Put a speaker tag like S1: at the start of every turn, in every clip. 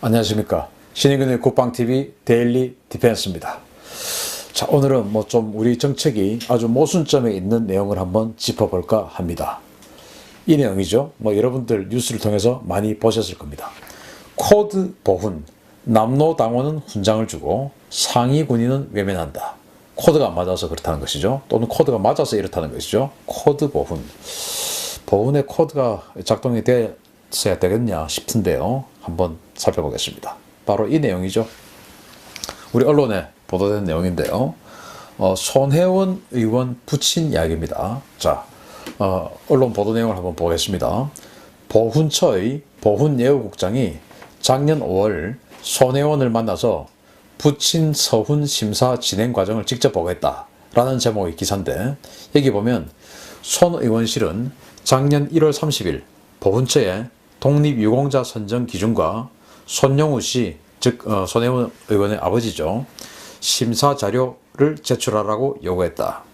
S1: 안녕하십니까. 신의균의 국방TV 데일리 디펜스입니다. 자, 오늘은 좀 우리 정책이 아주 모순점에 있는 내용을 한번 짚어볼까 합니다. 이 내용이죠. 여러분들 뉴스를 통해서 많이 보셨을 겁니다. 코드 보훈, 남로당원은 훈장을 주고 상위 군인은 외면한다. 코드가 안 맞아서 그렇다는 것이죠. 또는 코드가 맞아서 이렇다는 것이죠. 코드 보훈. 보훈의 코드가 작동이 됐어야 되겠냐 싶은데요. 한번 살펴보겠습니다. 바로 이 내용이죠. 우리 언론에 보도된 내용인데요. 손혜원 의원 부친 이야기입니다. 자, 언론 보도 내용을 한번 보겠습니다. 보훈처의 보훈예우국장이 작년 5월 손혜원을 만나서 부친 서훈 심사 진행 과정을 직접 보고했다라는 제목의 기사인데, 여기 보면 손 의원실은 작년 1월 30일 보훈처에 독립유공자 선정 기준과 손용우 씨, 즉 손혜원 의원의 아버지죠, 심사 자료를 제출하라고 요구했다.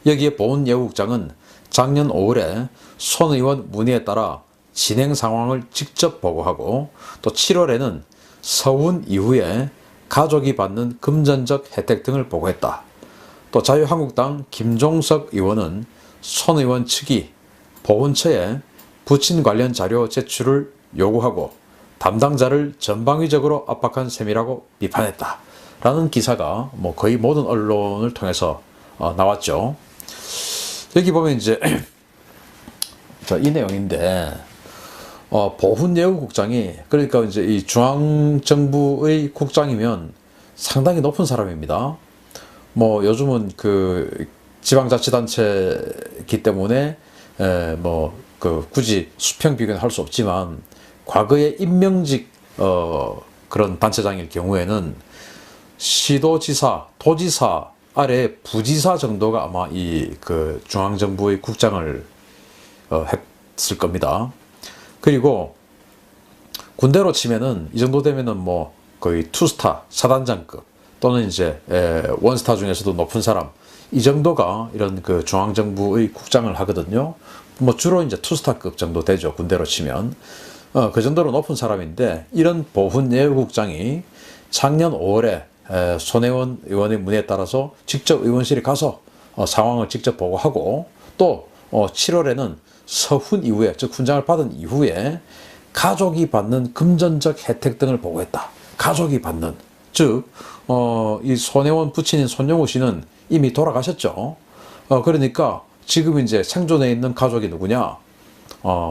S1: 여기에 보훈예우국장은 작년 5월에 손 의원 문의에 따라 진행 상황을 직접 보고하고, 또 7월에는 서훈 이후에 가족이 받는 금전적 혜택 등을 보고했다. 또 자유한국당 김종석 의원은 손 의원 측이 보훈처에 부친 관련 자료 제출을 요구하고 담당자를 전방위적으로 압박한 셈이라고 비판했다. 라는 기사가 거의 모든 언론을 통해서 나왔죠. 여기 보면 이제 이 내용인데, 보훈예우국장이, 그러니까 이제 이 중앙정부의 국장이면 상당히 높은 사람입니다. 요즘은 그 지방자치단체이기 때문에 굳이 수평 비교는 할 수 없지만, 과거에 임명직 그런 단체장일 경우에는 시도지사, 도지사 아래 부지사 정도가 아마 이 그 중앙정부의 국장을 했을 겁니다. 그리고 군대로 치면은 이 정도 되면은 거의 투스타, 사단장급, 또는 이제 원스타 중에서도 높은 사람, 이 정도가 이런 그 중앙정부의 국장을 하거든요. 주로 이제 투스타급 정도 되죠, 군대로 치면. 그 정도로 높은 사람인데, 이런 보훈예우국장이 작년 5월에 손혜원 의원의 문의에 따라서 직접 의원실에 가서 상황을 직접 보고하고, 또 7월에는 서훈 이후에, 즉 훈장을 받은 이후에 가족이 받는 금전적 혜택 등을 보고했다. 가족이 받는, 즉 이 손혜원 부친인 손용우 씨는 이미 돌아가셨죠. 그러니까 지금 이제 생존해 있는 가족이 누구냐?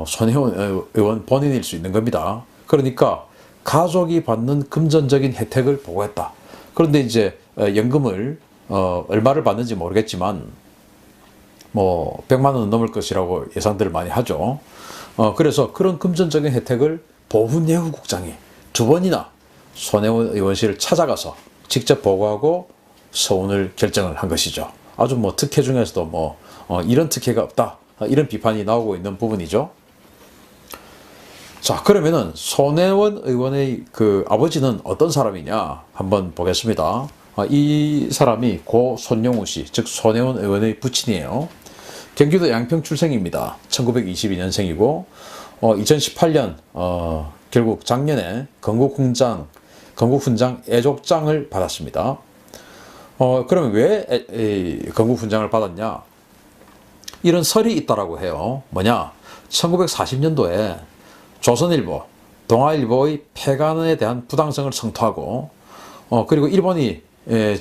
S1: 손혜원 의원 본인일 수 있는 겁니다. 그러니까 가족이 받는 금전적인 혜택을 보고했다. 그런데 이제 연금을 얼마를 받는지 모르겠지만 100만 원은 넘을 것이라고 예상들을 많이 하죠. 그래서 그런 금전적인 혜택을 보훈예우국장이 2번이나 손혜원 의원실을 찾아가서 직접 보고하고 서운을 결정을 한 것이죠. 아주 특혜 중에서도 이런 특혜가 없다, 이런 비판이 나오고 있는 부분이죠. 자, 그러면은 손혜원 의원의 그 아버지는 어떤 사람이냐 한번 보겠습니다. 이 사람이 고 손용우 씨, 즉 손혜원 의원의 부친이에요. 경기도 양평 출생입니다. 1922년생이고 2018년 결국 작년에 건국훈장 애족장을 받았습니다. 그러면 왜 건국훈장을 받았냐? 이런 설이 있다라고 해요. 뭐냐? 1940년도에 조선일보, 동아일보의 폐간에 대한 부당성을 성토하고, 그리고 일본이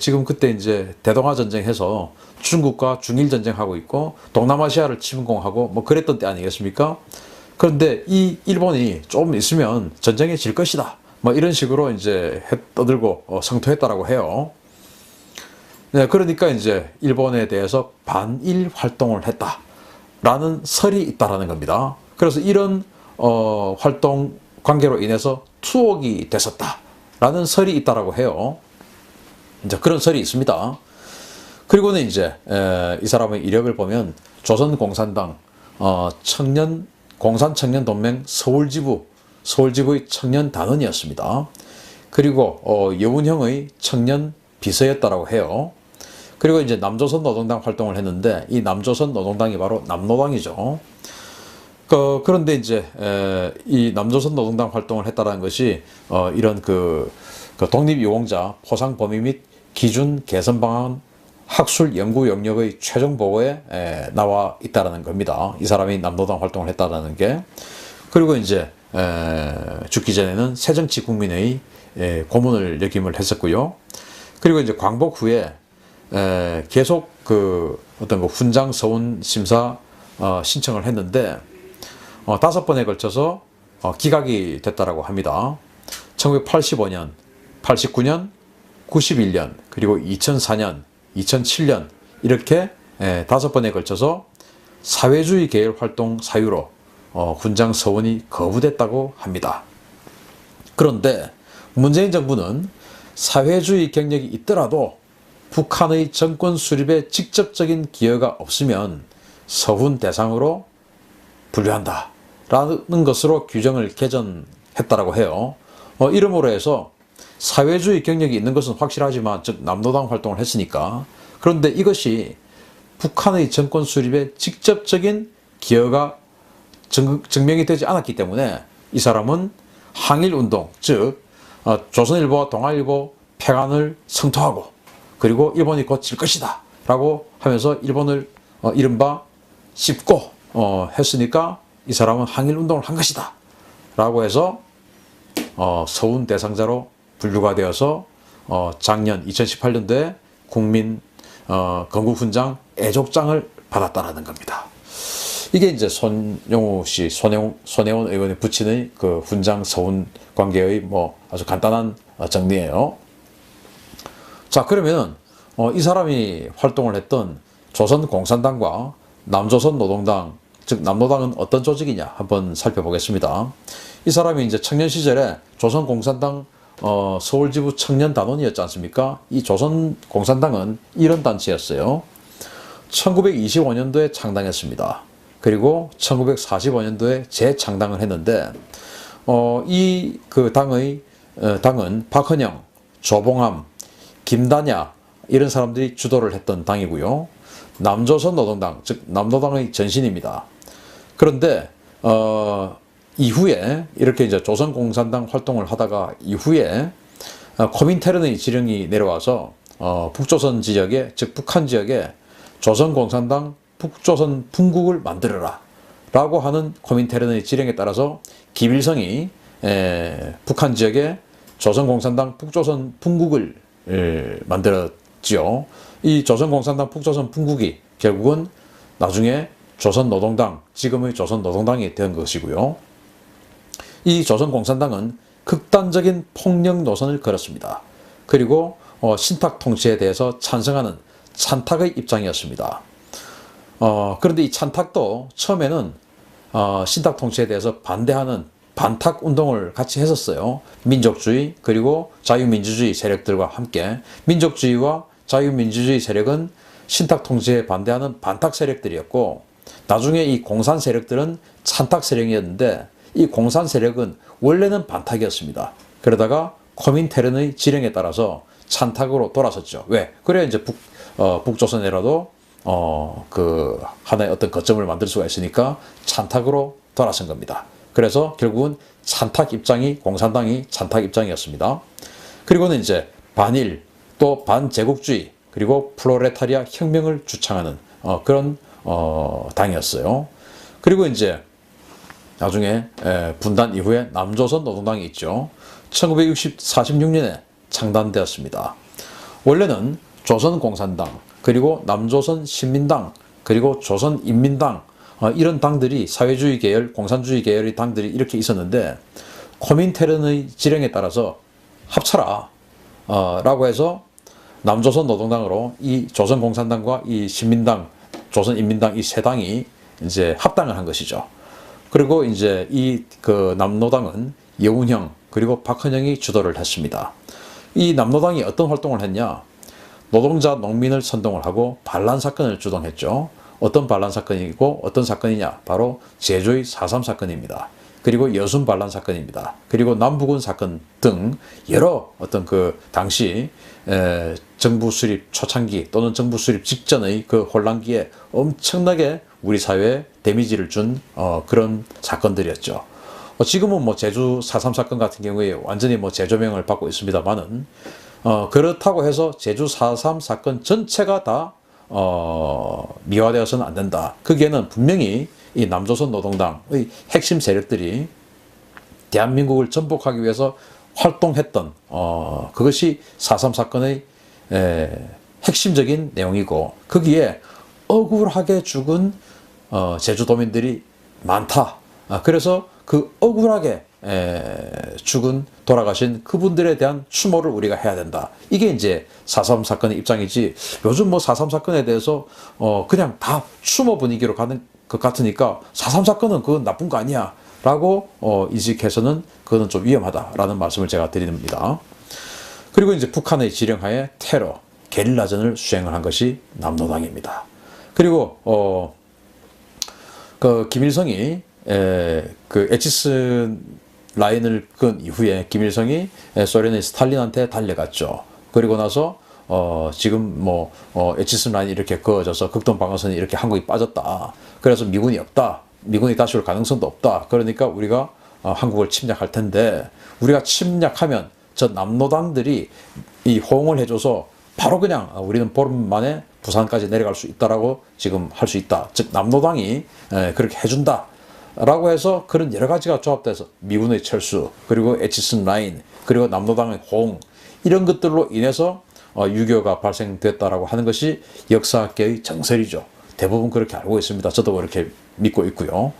S1: 지금 그때 이제 대동아 전쟁해서 중국과 중일 전쟁하고 있고 동남아시아를 침공하고 그랬던 때 아니겠습니까? 그런데 이 일본이 조금 있으면 전쟁에 질 것이다, 이런 식으로 이제 떠들고 성토했다라고 해요. 네, 그러니까 이제 일본에 대해서 반일 활동을 했다라는 설이 있다라는 겁니다. 그래서 이런 활동 관계로 인해서 투옥이 됐었다라는 설이 있다라고 해요. 이제 그런 설이 있습니다. 그리고는 이제 이 사람의 이력을 보면 조선공산당 공산청년동맹 서울지부의 청년단원이었습니다. 그리고 여운형의 청년 비서였다라고 해요. 그리고 이제 남조선 노동당 활동을 했는데, 이 남조선 노동당이 바로 남노당이죠. 그런데 이제 이 남조선 노동당 활동을 했다는 것이 이런 독립유공자 포상 범위 및 기준 개선 방안 학술 연구 영역의 최종 보고에 나와 있다라는 겁니다. 이 사람이 남노당 활동을 했다라는 게. 그리고 이제 죽기 전에는 새정치국민회의 고문을 역임을 했었고요. 그리고 이제 광복 후에 계속 어떤 훈장 서운 심사 신청을 했는데 5번에 걸쳐서 기각이 됐다라고 합니다. 1985년, 89년, 91년, 그리고 2004년, 2007년 이렇게 5번에 걸쳐서 사회주의 계열 활동 사유로 훈장 서원이 거부됐다고 합니다. 그런데 문재인 정부는 사회주의 경력이 있더라도 북한의 정권 수립에 직접적인 기여가 없으면 서훈 대상으로 분류한다 라는 것으로 규정을 개정했다라고 해요. 이름으로 해서 사회주의 경력이 있는 것은 확실하지만, 즉 남노당 활동을 했으니까, 그런데 이것이 북한의 정권 수립에 직접적인 기여가 증명이 되지 않았기 때문에 이 사람은 항일운동, 즉 조선일보와 동아일보 폐간을 성토하고, 그리고 일본이 곧 질 것이다 라고 하면서 일본을 이른바 씹고 했으니까 이 사람은 항일운동을 한 것이다 라고 해서 서훈 대상자로 분류가 되어서 작년 2018년도에 국민 건국훈장 애족장을 받았다라는 겁니다. 이게 이제 손영우 씨, 손혜원 의원이 붙이는 그 훈장 서훈 관계의 아주 간단한 정리예요. 자, 그러면 이 사람이 활동을 했던 조선공산당과 남조선 노동당, 즉 남노당은 어떤 조직이냐 한번 살펴보겠습니다. 이 사람이 이제 청년 시절에 조선공산당 서울지부 청년단원이었지 않습니까? 이 조선공산당은 이런 단체였어요. 1925년도에 창당했습니다. 그리고 1945년도에 재창당을 했는데 이 당은 박헌영, 조봉암, 김단야 이런 사람들이 주도를 했던 당이고요. 남조선 노동당, 즉 남노당의 전신입니다. 그런데 이후에 이렇게 이제 조선공산당 활동을 하다가 이후에 코민테른의 지령이 내려와서 북조선 지역에, 즉 북한 지역에 조선공산당 북조선 분국을 만들어라 라고 하는 코민테른의 지령에 따라서 김일성이 북한 지역에 조선공산당 북조선 분국을 만들었지요. 이 조선공산당 북조선 분국이 결국은 나중에 조선노동당, 지금의 조선노동당이 된 것이고요. 이 조선공산당은 극단적인 폭력 노선을 걸었습니다. 그리고 신탁 통치에 대해서 찬성하는 찬탁의 입장이었습니다. 그런데 이 찬탁도 처음에는 신탁 통치에 대해서 반대하는 반탁 운동을 같이 했었어요. 민족주의 그리고 자유민주주의 세력들과 함께. 민족주의와 자유민주주의 세력은 신탁 통치에 반대하는 반탁 세력들이었고, 나중에 이 공산 세력들은 찬탁 세력이었는데 이 공산 세력은 원래는 반탁이었습니다. 그러다가 코민테른의 지령에 따라서 찬탁으로 돌아섰죠. 왜? 그래야 이제 북조선에라도 하나의 어떤 거점을 만들 수가 있으니까 찬탁으로 돌아선 겁니다. 그래서 결국은 찬탁 입장이, 공산당이 찬탁 입장이었습니다. 그리고는 이제 반일, 또 반제국주의, 그리고 플로레타리아 혁명을 주창하는 그런 당이었어요. 그리고 이제 나중에 분단 이후에 남조선 노동당이 있죠. 1946년에 창단되었습니다. 원래는 조선공산당, 그리고 남조선 신민당, 그리고 조선인민당 이런 당들이, 사회주의 계열, 공산주의 계열의 당들이 이렇게 있었는데 코민테른의 지령에 따라서 합쳐라 라고 해서 남조선 노동당으로 이 조선공산당과 이 신민당, 조선인민당 이 세 당이 이제 합당을 한 것이죠. 그리고 이제 이 남노당은 여운형 그리고 박헌영이 주도를 했습니다. 이 남노당이 어떤 활동을 했냐? 노동자, 농민을 선동을 하고 반란 사건을 주동했죠. 어떤 반란 사건이고 어떤 사건이냐? 바로 제주의 4.3 사건입니다. 그리고 여순 반란 사건입니다. 그리고 남부군 사건 등 여러 어떤 당시 정부 수립 초창기 또는 정부 수립 직전의 그 혼란기에 엄청나게 우리 사회에 데미지를 준 그런 사건들이었죠. 지금은 뭐 제주 4.3 사건 같은 경우에 완전히 뭐 재조명을 받고 있습니다만은 그렇다고 해서 제주 4.3 사건 전체가 다 미화되어서는 안 된다. 거기에는 분명히 이 남조선 노동당의 핵심 세력들이 대한민국을 전복하기 위해서 활동했던 그것이 4.3 사건의 핵심적인 내용이고, 거기에 억울하게 죽은 제주도민들이 많다. 그래서 그 억울하게 죽은 돌아가신 그분들에 대한 추모를 우리가 해야 된다. 이게 이제 4.3 사건의 입장이지, 요즘 뭐 4.3 사건에 대해서 그냥 다 추모 분위기로 가는 것 같으니까 4.3 사건은 그건 나쁜 거 아니야 라고 인식해서는 그거는 좀 위험하다라는 말씀을 제가 드립니다. 그리고 이제 북한의 지령하에 테러, 게릴라전을 수행을 한 것이 남노당입니다. 그리고 그 김일성이 그 에치슨 라인을 끈 이후에 김일성이 소련의 스탈린한테 달려갔죠. 그리고 나서 지금 뭐 에치슨 라인이 이렇게 그어져서 극동 방어선이 이렇게 한국이 빠졌다. 그래서 미군이 없다. 미군이 다시 올 가능성도 없다. 그러니까 우리가 한국을 침략할 텐데, 우리가 침략하면 저 남노당들이 이 호응을 해줘서 바로 그냥 우리는 보름 만에 부산까지 내려갈 수 있다라고 지금 할 수 있다. 즉 남노당이 그렇게 해준다 라고 해서 그런 여러 가지가 조합돼서 미군의 철수, 그리고 에치슨 라인, 그리고 남노당의 호응, 이런 것들로 인해서 6.25가 발생됐다라고 하는 것이 역사학계의 정설이죠. 대부분 그렇게 알고 있습니다. 저도 그렇게 믿고 있고요.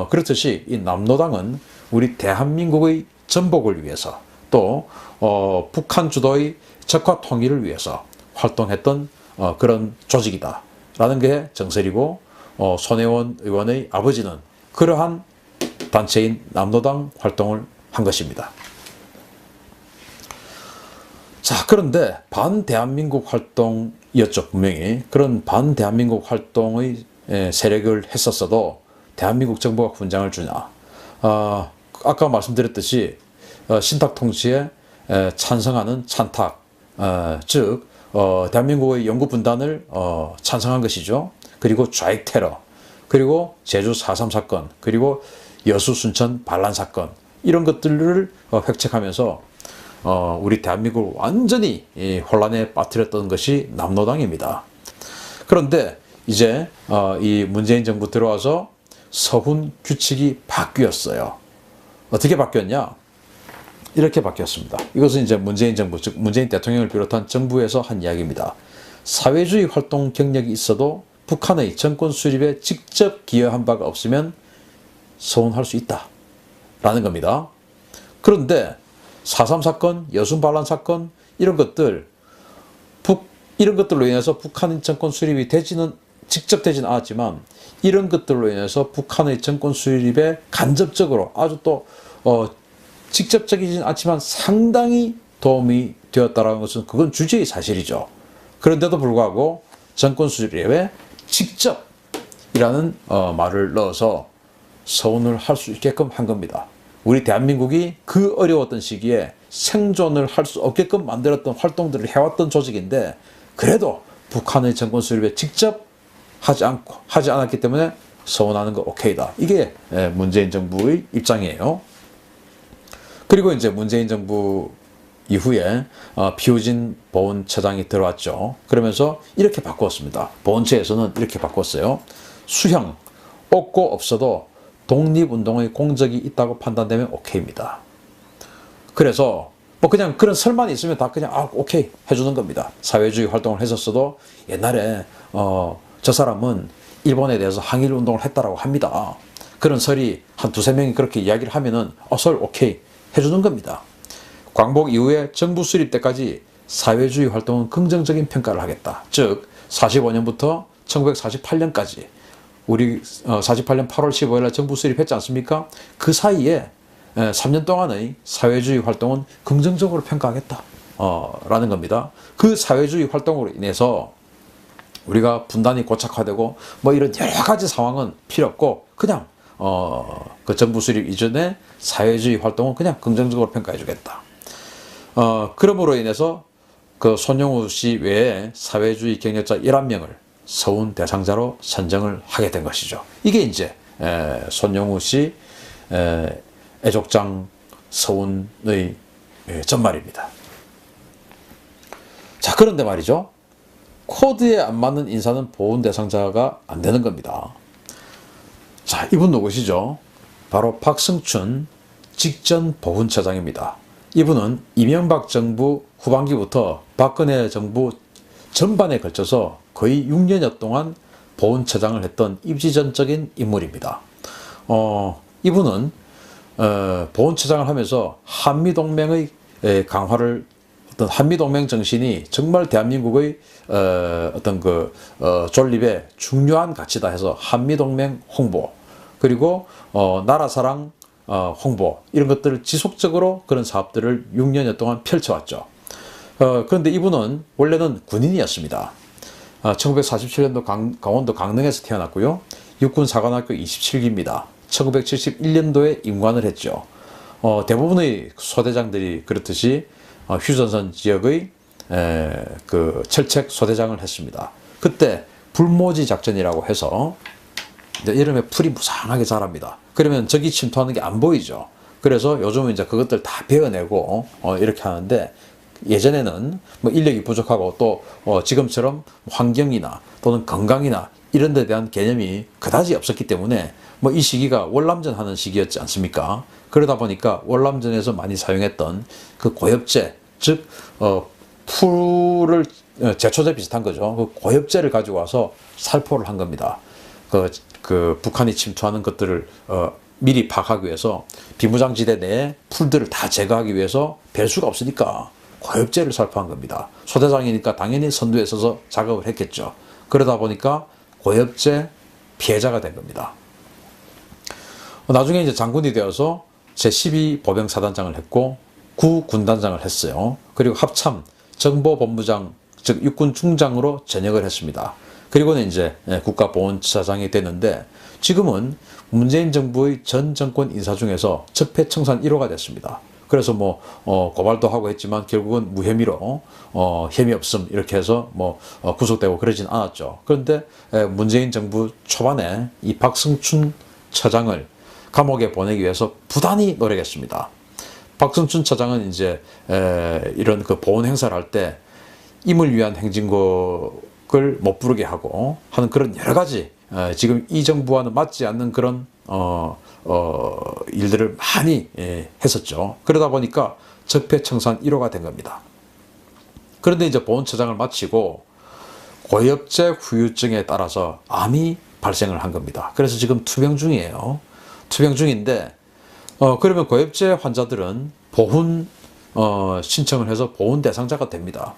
S1: 그렇듯이 이 남노당은 우리 대한민국의 전복을 위해서, 또 북한 주도의 적화 통일을 위해서 활동했던 그런 조직이다 라는 게 정설이고, 손혜원 의원의 아버지는 그러한 단체인 남노당 활동을 한 것입니다. 자, 그런데 반대한민국 활동이었죠. 분명히 그런 반대한민국 활동의 세력을 했었어도 대한민국 정부가 훈장을 주냐. 아까 말씀드렸듯이 신탁통치에 찬성하는 찬탁, 즉 대한민국의 영구 분단을 찬성한 것이죠. 그리고 좌익 테러, 그리고 제주 4.3 사건, 그리고 여수 순천 반란 사건, 이런 것들을 획책하면서 우리 대한민국을 완전히 혼란에 빠뜨렸던 것이 남노당입니다. 그런데 이제 이 문재인 정부 들어와서 서훈 규칙이 바뀌었어요. 어떻게 바뀌었냐? 이렇게 바뀌었습니다. 이것은 이제 문재인 정부, 즉 문재인 대통령을 비롯한 정부에서 한 이야기입니다. 사회주의 활동 경력이 있어도 북한의 정권 수립에 직접 기여한 바가 없으면 서운할 수 있다 라는 겁니다. 그런데 4.3 사건, 여순 반란 사건, 이런 것들, 이런 것들로 인해서 북한의 정권 수립이 직접 되지는 않았지만, 이런 것들로 인해서 북한의 정권 수립에 간접적으로, 아주 또 직접적이진 않지만 상당히 도움이 되었다는 것은 그건 주제의 사실이죠. 그런데도 불구하고 정권 수립에 직접이라는 말을 넣어서 서운을 할 수 있게끔 한 겁니다. 우리 대한민국이 그 어려웠던 시기에 생존을 할 수 없게끔 만들었던 활동들을 해왔던 조직인데, 그래도 북한의 정권 수립에 직접 하지 않았기 때문에 서운하는 거 오케이다. 이게 문재인 정부의 입장이에요. 그리고 이제 문재인 정부 이후에 피우진 보훈처장이 들어왔죠. 그러면서 이렇게 바꿨습니다. 보훈처에서는 이렇게 바꿨어요. 수형, 없고 없어도 독립운동의 공적이 있다고 판단되면 오케이입니다. 그래서 뭐 그냥 그런 설만 있으면 다 그냥 오케이 해주는 겁니다. 사회주의 활동을 했었어도 옛날에 저 사람은 일본에 대해서 항일 운동을 했다라고 합니다. 그런 설이 한 두세 명이 그렇게 이야기를 하면은 설 오케이 해주는 겁니다. 광복 이후에 정부 수립 때까지 사회주의 활동은 긍정적인 평가를 하겠다. 즉 45년부터 1948년까지 우리 48년 8월 15일에 정부 수립했지 않습니까? 그 사이에 3년 동안의 사회주의 활동은 긍정적으로 평가하겠다 라는 겁니다. 그 사회주의 활동으로 인해서 우리가 분단이 고착화되고 뭐 이런 여러 가지 상황은 필요 없고, 그냥 그 정부 수립 이전에 사회주의 활동은 그냥 긍정적으로 평가해 주겠다. 그럼으로 인해서 그 손영우 씨 외에 사회주의 경력자 11명을 서운 대상자로 선정을 하게 된 것이죠. 이게 이제 손영우 씨 애족장 서운의 전말입니다. 자, 그런데 말이죠. 코드에 안 맞는 인사는 보훈 대상자가 안 되는 겁니다. 자, 이분 누구시죠? 바로 박승춘 직전 보훈처장입니다. 이분은 이명박 정부 후반기부터 박근혜 정부 전반에 걸쳐서 거의 6년여 동안 보훈처장을 했던 입지전적인 인물입니다. 이분은 보훈처장을 하면서 한미동맹의 강화를, 어떤 한미동맹 정신이 정말 대한민국의 어떤 존립의 중요한 가치다 해서 한미동맹 홍보, 그리고 나라사랑 홍보, 이런 것들을 지속적으로 그런 사업들을 6년여 동안 펼쳐왔죠. 그런데 이분은 원래는 군인이었습니다. 1947년도 강원도 강릉에서 태어났고요. 육군사관학교 27기입니다. 1971년도에 임관을 했죠. 대부분의 소대장들이 그렇듯이 휴전선 지역의 철책 소대장을 했습니다. 그때 불모지 작전이라고 해서 여름에 풀이 무상하게 자랍니다. 그러면 적이 침투하는 게 안 보이죠. 그래서 요즘은 이제 그것들 다 베어내고 이렇게 하는데, 예전에는 뭐 인력이 부족하고 또 지금처럼 환경이나 또는 건강이나 이런 데 대한 개념이 그다지 없었기 때문에 뭐 이 시기가 월남전 하는 시기였지 않습니까? 그러다 보니까 월남전에서 많이 사용했던 그 고엽제, 즉 풀을 제초제 비슷한 거죠. 그 고엽제를 가지고 와서 살포를 한 겁니다. 그 북한이 침투하는 것들을 미리 파악하기 위해서 비무장지대 내에 풀들을 다 제거하기 위해서 별 수가 없으니까 고엽제를 살포한 겁니다. 소대장이니까 당연히 선두에 서서 작업을 했겠죠. 그러다 보니까 고엽제 피해자가 된 겁니다. 나중에 이제 장군이 되어서 제12 보병사단장을 했고 9 군단장을 했어요. 그리고 합참 정보본부장, 즉 육군 중장으로 전역을 했습니다. 그리고는 이제 국가보훈처장이 됐는데, 지금은 문재인 정부의 전 정권 인사 중에서 적폐청산 1호가 됐습니다. 그래서 뭐 고발도 하고 했지만 결국은 무혐의로 혐의 없음 이렇게 해서 뭐 구속되고 그러진 않았죠. 그런데 문재인 정부 초반에 이 박승춘 처장을 감옥에 보내기 위해서 부단히 노력했습니다. 박승춘 처장은 이제 이런 그 보훈 행사를 할 때 임을 위한 행진곡을 못 부르게 하고 하는 그런 여러 가지 지금 이 정부와는 맞지 않는 그런 일들을 많이 했었죠. 그러다 보니까 적폐청산 1호가 된 겁니다. 그런데 이제 보훈처장을 마치고 고엽제 후유증에 따라서 암이 발생을 한 겁니다. 그래서 지금 투병 중이에요. 투병 중인데 그러면 고엽제 환자들은 보훈 신청을 해서 보훈 대상자가 됩니다.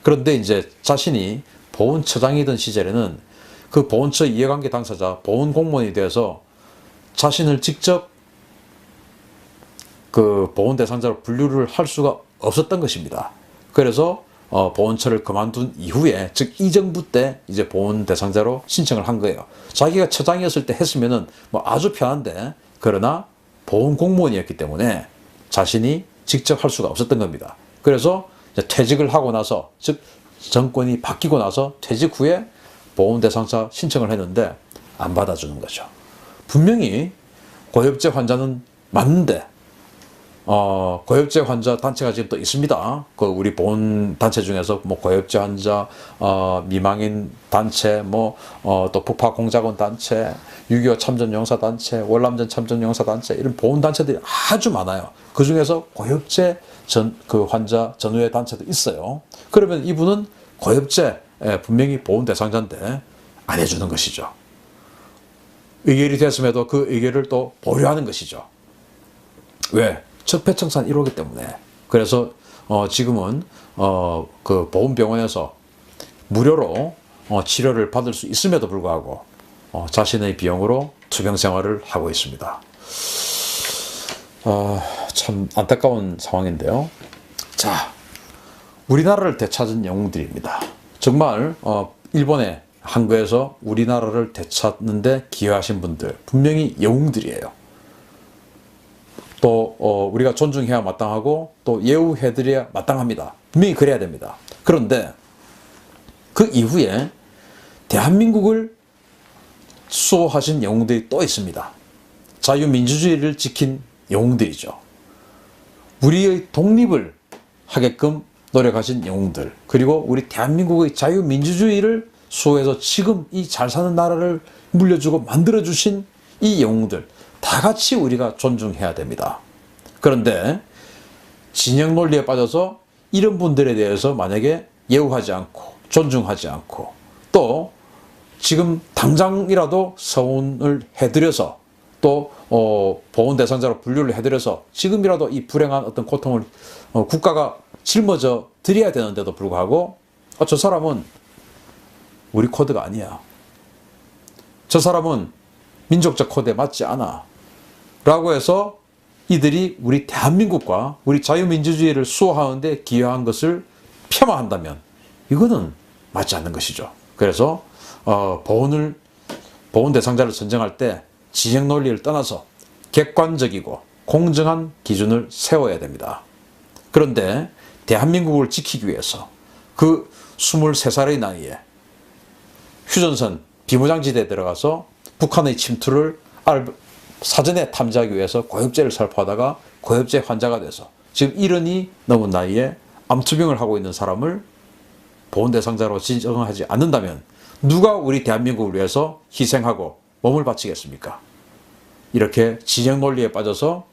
S1: 그런데 이제 자신이 보훈처장이던 시절에는 그 보훈처 이해관계 당사자, 보훈 공무원이 되어서 자신을 직접 그 보훈 대상자로 분류를 할 수가 없었던 것입니다. 그래서 보훈처를 그만둔 이후에, 즉 이 정부 때 이제 보훈 대상자로 신청을 한 거예요. 자기가 처장이었을 때 했으면은 뭐 아주 편한데, 그러나 보훈 공무원이었기 때문에 자신이 직접 할 수가 없었던 겁니다. 그래서 이제 퇴직을 하고 나서, 즉 정권이 바뀌고 나서 퇴직 후에 보훈 대상자 신청을 했는데 안 받아주는 거죠. 분명히 고엽제 환자는 맞는데 고엽제 환자 단체가 지금 또 있습니다. 그 우리 보훈 단체 중에서 뭐 고엽제 환자, 미망인 단체, 또 북파 공작원 단체, 6.25 참전용사 단체, 월남전 참전용사 단체, 이런 보훈 단체들이 아주 많아요. 그 중에서 고엽제 그 환자 전후회 단체도 있어요. 그러면 이분은 고엽제 분명히 보훈 대상자인데 안 해주는 것이죠. 의결이 됐음에도 그 의결을 또 보류하는 것이죠. 왜? 적폐청산 1호기 때문에. 그래서 지금은 그 보훈병원에서 무료로 치료를 받을 수 있음에도 불구하고 자신의 비용으로 투병 생활을 하고 있습니다. 참 안타까운 상황인데요. 자, 우리나라를 되찾은 영웅들입니다. 정말 일본의 항구에서 우리나라를 되찾는데 기여하신 분들 분명히 영웅들이에요. 또 우리가 존중해야 마땅하고 또 예우해드려야 마땅합니다. 분명히 그래야 됩니다. 그런데 그 이후에 대한민국을 수호하신 영웅들이 또 있습니다. 자유민주주의를 지킨 영웅들이죠. 우리의 독립을 하게끔 노력하신 영웅들, 그리고 우리 대한민국의 자유민주주의를 수호해서 지금 이 잘 사는 나라를 물려주고 만들어주신 이 영웅들 다 같이 우리가 존중해야 됩니다. 그런데 진영 논리에 빠져서 이런 분들에 대해서 만약에 예우하지 않고 존중하지 않고 또 지금 당장이라도 서운을 해드려서 또 보훈 대상자로 분류를 해드려서 지금이라도 이 불행한 어떤 고통을 국가가 짊어져 드려야 되는데도 불구하고 저 사람은 우리 코드가 아니야. 저 사람은 민족적 코드에 맞지 않아. 라고 해서 이들이 우리 대한민국과 우리 자유민주주의를 수호하는 데 기여한 것을 폄하한다면 이거는 맞지 않는 것이죠. 그래서 보훈 대상자를 선정할 때 진영 논리를 떠나서 객관적이고 공정한 기준을 세워야 됩니다. 그런데 대한민국을 지키기 위해서 그 23살의 나이에 휴전선 비무장지대에 들어가서 북한의 침투를 사전에 탐지하기 위해서 고엽제를 살포하다가 고엽제 환자가 돼서 지금 70이 넘은 나이에 암투병을 하고 있는 사람을 보훈 대상자로 지정하지 않는다면 누가 우리 대한민국을 위해서 희생하고 몸을 바치겠습니까? 이렇게 진영 논리에 빠져서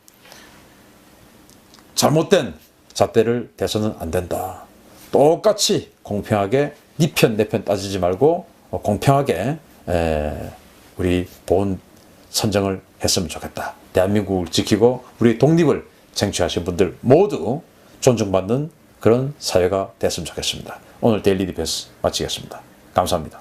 S1: 잘못된 잣대를 대서는 안 된다. 똑같이 공평하게 네 편 내 편 따지지 말고 공평하게 우리 보훈 선정을 했으면 좋겠다. 대한민국을 지키고 우리 독립을 쟁취하신 분들 모두 존중받는 그런 사회가 됐으면 좋겠습니다. 오늘 데일리 디펜스 마치겠습니다. 감사합니다.